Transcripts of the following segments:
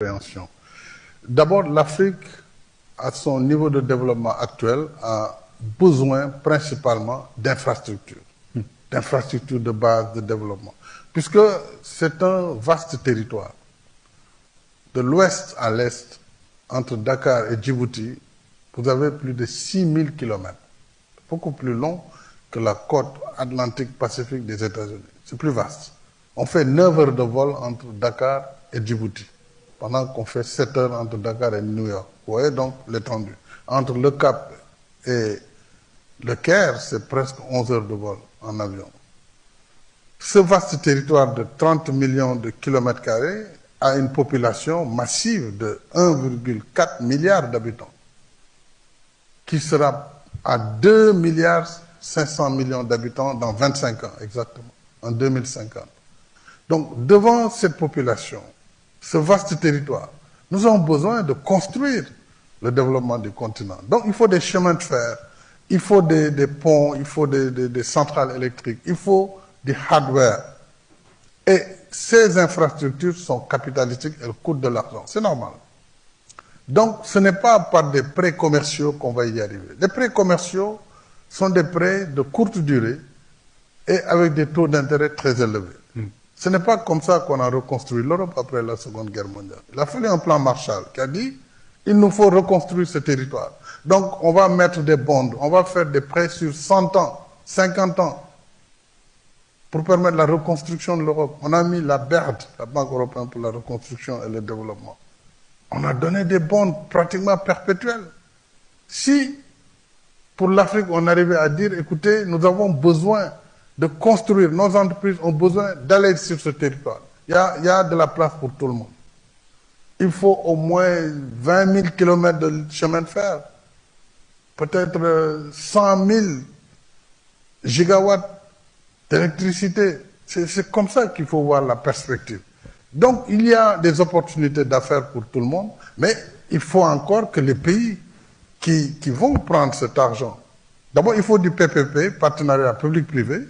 compréhension. D'abord, l'Afrique, à son niveau de développement actuel, a besoin principalement d'infrastructures, d'infrastructures de base de développement, puisque c'est un vaste territoire. De l'ouest à l'est, entre Dakar et Djibouti, vous avez plus de 6000 kilomètres, beaucoup plus long que la côte atlantique-pacifique des États-Unis. C'est plus vaste. On fait 9 heures de vol entre Dakar et Djibouti, pendant qu'on fait 7 heures entre Dakar et New York. Vous voyez donc l'étendue. Entre le Cap et le Caire, c'est presque 11 heures de vol en avion. Ce vaste territoire de 30 millions de kilomètres carrés a une population massive de 1,4 milliard d'habitants, qui sera à 2 milliards 500 millions d'habitants dans 25 ans exactement, en 2050. Donc, devant cette population, ce vaste territoire, nous avons besoin de construire le développement du continent. Donc, il faut des chemins de fer, il faut des ponts, il faut des centrales électriques, il faut du hardware. Et ces infrastructures sont capitalistiques, elles coûtent de l'argent. C'est normal. Donc, ce n'est pas par des prêts commerciaux qu'on va y arriver. Les prêts commerciaux sont des prêts de courte durée et avec des taux d'intérêt très élevés. Ce n'est pas comme ça qu'on a reconstruit l'Europe après la Seconde Guerre mondiale. Il a fallu un plan Marshall qui a dit il nous faut reconstruire ce territoire. Donc, on va mettre des bonds, on va faire des prêts sur 100 ans, 50 ans, pour permettre la reconstruction de l'Europe. On a mis la BERD, la Banque européenne pour la reconstruction et le développement. On a donné des bonds pratiquement perpétuels. Si, pour l'Afrique, on arrivait à dire, écoutez, nous avons besoin de construire, nos entreprises ont besoin d'aller sur ce territoire. Il y a de la place pour tout le monde. Il faut au moins 20 000 kilomètres de chemin de fer, peut-être 100 000 gigawatts d'électricité. C'est comme ça qu'il faut voir la perspective. Donc, il y a des opportunités d'affaires pour tout le monde, mais il faut encore que les pays qui vont prendre cet argent, d'abord, il faut du PPP, partenariat public-privé,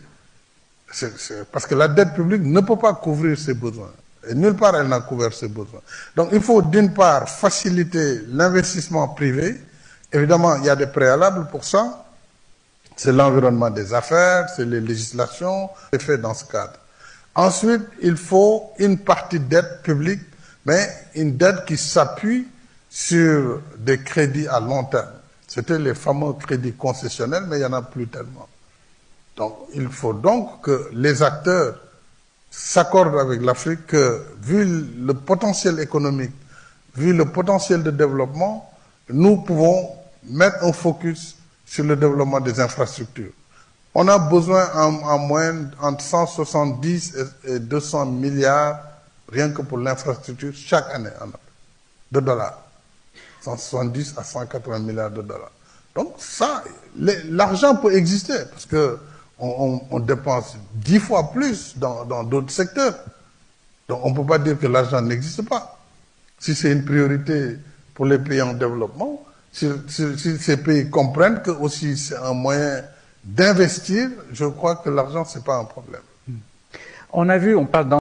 parce que la dette publique ne peut pas couvrir ses besoins. Et nulle part, elle n'a couvert ses besoins. Donc, il faut d'une part faciliter l'investissement privé. Évidemment, il y a des préalables pour ça. C'est l'environnement des affaires, c'est les législations, c'est fait dans ce cadre. Ensuite, il faut une partie de dette publique, mais une dette qui s'appuie sur des crédits à long terme. C'était les fameux crédits concessionnels, mais il n'y en a plus tellement. Donc, il faut donc que les acteurs s'accordent avec l'Afrique que, vu le potentiel économique, vu le potentiel de développement, nous pouvons mettre un focus sur le développement des infrastructures. On a besoin en moyenne entre 170 et 200 milliards, rien que pour l'infrastructure, chaque année de dollars. 170 à 180 milliards de dollars. Donc ça, l'argent peut exister, parce que on dépense 10 fois plus dans d'autres secteurs. Donc on ne peut pas dire que l'argent n'existe pas. Si c'est une priorité pour les pays en développement, si ces pays comprennent que aussi c'est un moyen d'investir, je crois que l'argent, ce n'est pas un problème. On a vu, on parle dans